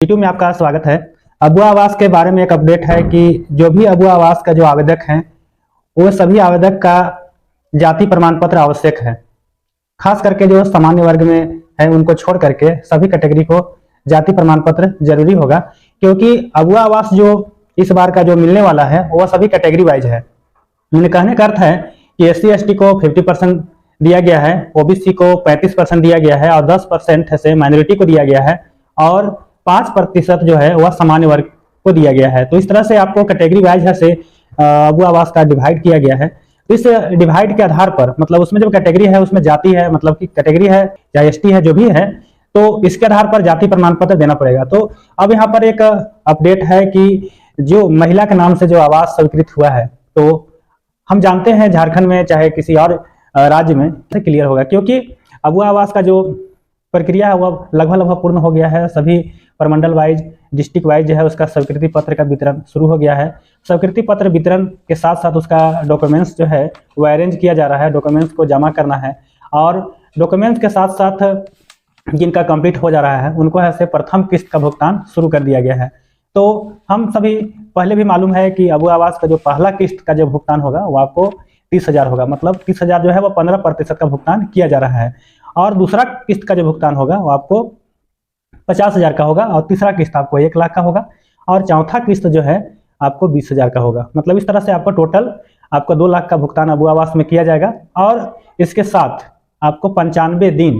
YouTube में आपका स्वागत है। अबू आवास के बारे में एक अपडेट है कि जो भी अबू आवास का जो आवेदक हैं वो सभी आवेदक का जाति प्रमाण पत्र आवश्यक है। खास करके जो सामान्य वर्ग में है उनको छोड़ करके सभी कैटेगरी को जाति प्रमाण पत्र जरूरी होगा, क्योंकि अबू आवास जो इस बार का जो मिलने वाला है वह सभी कैटेगरी वाइज है। मैंने कहने का अर्थ है कि SC/ST को 50% दिया गया है, OBC को 35% दिया गया है और 10% से माइनॉरिटी को दिया गया है और 5% जो है वह सामान्य वर्ग को दिया गया है। तो इस तरह से आपको कैटेगरी वाइज है से अबू आवास का डिवाइड किया गया है। तो इस डिवाइड के आधार पर मतलब उसमें जो कैटेगरी है उसमें जाति है, मतलब कि कैटेगरी है या ST है जो भी है, तो इसके आधार पर जाति प्रमाण पत्र देना पड़ेगा। तो अब यहाँ पर एक अपडेट है कि जो महिला के नाम से जो आवास स्वीकृत हुआ है, तो हम जानते हैं झारखंड में चाहे किसी और राज्य में क्लियर होगा, क्योंकि अबू आवास का जो प्रक्रिया है वह लगभग पूर्ण हो गया है। सभी प्रमंडल वाइज, डिस्ट्रिक्ट वाइज जो है उसका स्वीकृति पत्र का वितरण शुरू हो गया है। स्वीकृति पत्र वितरण के साथ साथ उसका डॉक्यूमेंट्स जो है वो अरेंज किया जा रहा है, डॉक्यूमेंट्स को जमा करना है और डॉक्यूमेंट्स के साथ साथ जिनका कंप्लीट हो जा रहा है उनको ऐसे प्रथम किस्त का भुगतान शुरू कर दिया गया है। तो हम सभी पहले भी मालूम है कि अबू आवास का जो पहला किस्त का जो भुगतान होगा वो आपको 30,000 होगा, मतलब 30,000 जो है वो 15% का भुगतान किया जा रहा है और दूसरा किस्त का जो भुगतान होगा वो आपको 50,000 का होगा और तीसरा किस्त आपको 1 लाख का होगा और चौथा किस्त जो है आपको 20,000 का होगा। मतलब इस तरह से आपको टोटल आपको 2 लाख का भुगतान अबू आवास में किया जाएगा और इसके साथ आपको 95 दिन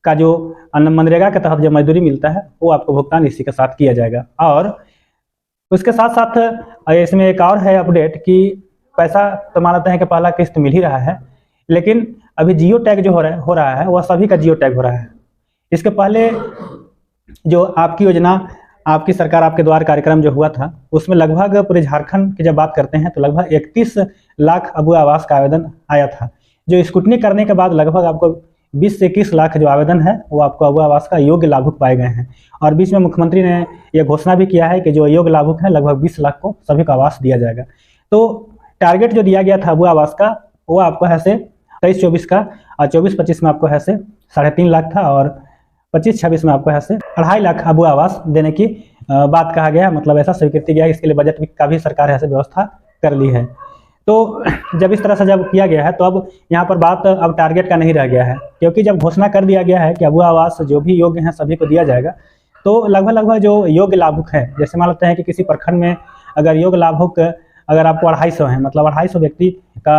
का जो मनरेगा के तहत जो मजदूरी मिलता है वो आपको भुगतान इसी के साथ किया जाएगा। और उसके साथ साथ इसमें एक और है अपडेट कि पैसा तो मानते हैं कि पहला किस्त मिल ही रहा है, लेकिन अभी जियो टैग जो हो रहा है वह सभी का जियो टैग हो रहा है। इसके पहले जो आपकी योजना, आपकी सरकार आपके द्वार कार्यक्रम जो हुआ था उसमें लगभग पूरे झारखंड की जब बात करते हैं तो लगभग 31 लाख अबू आवास का आवेदन आया था। जो स्क्रूटनी करने के बाद लगभग आपको 20 से 21 लाख जो आवेदन है वो आपको अबू आवास का योग्य लाभुक पाए गए हैं। और बीच में मुख्यमंत्री ने यह घोषणा भी किया है कि जो योग्य लाभुक है लगभग 20 लाख को सभी को आवास दिया जाएगा। तो टारगेट जो दिया गया था अबू आवास का वो आपको है से 23-24 का और 24-25 में आपको है से 3.5 लाख था और 25-26 में आपको है से 2.5 लाख अबू आवास देने की बात कहा गया, मतलब ऐसा स्वीकृति गया। इसके लिए बजट का भी सरकार ऐसे व्यवस्था कर ली है। तो जब इस तरह से जब किया गया है तो अब यहाँ पर बात अब टारगेट का नहीं रह गया है, क्योंकि जब घोषणा कर दिया गया है कि अबू आवास जो भी योग्य हैं सभी को दिया जाएगा, तो लगभग जो योग्य लाभुक हैं, जैसे मान लेते हैं कि किसी प्रखंड में अगर योग्य लाभुक अगर आपको 250 है, मतलब 250 व्यक्ति का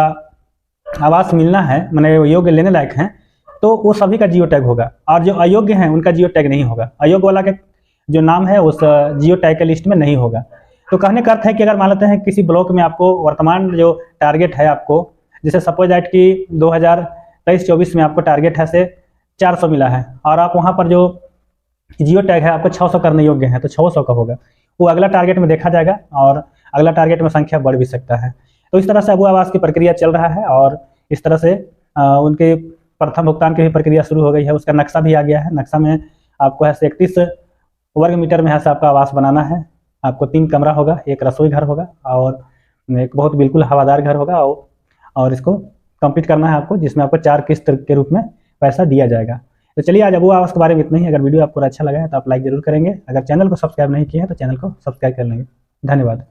आवास मिलना है, मैंने योग्य लेने लायक हैं, तो वो सभी का जियो टैग होगा और जो अयोग्य हैं उनका जियो टैग नहीं होगा। अयोग्य वाला के जो नाम है उस जियो टैग के लिस्ट में नहीं होगा। तो कहने का अर्थ है कि अगर मान लेते हैं किसी ब्लॉक में आपको वर्तमान जो टारगेट है आपको, जैसे सपोज दैट कि 2023-24 में आपको टारगेट है से 400 मिला है और आप वहाँ पर जो जियो टैग है आपको 600 करने योग्य है तो 600 का होगा, वो अगला टारगेट में देखा जाएगा और अगला टारगेट में संख्या बढ़ भी सकता है। तो इस तरह से अबू आवास की प्रक्रिया चल रहा है और इस तरह से उनके प्रथम भुगतान की भी प्रक्रिया शुरू हो गई है। उसका नक्शा भी आ गया है। नक्शा में आपको है 31 वर्ग मीटर में है से आपका आवास बनाना है। आपको 3 कमरा होगा, 1 रसोई घर होगा और एक बहुत बिल्कुल हवादार घर होगा और इसको कंप्लीट करना है आपको, जिसमें आपको 4 किस्त के रूप में पैसा दिया जाएगा। तो चलिए आज अबू आवास के बारे में इतना ही। अगर वीडियो आपको अच्छा लगा है तो आप लाइक जरूर करेंगे। अगर चैनल को सब्सक्राइब नहीं किए हैं तो चैनल को सब्सक्राइब कर लेंगे। धन्यवाद।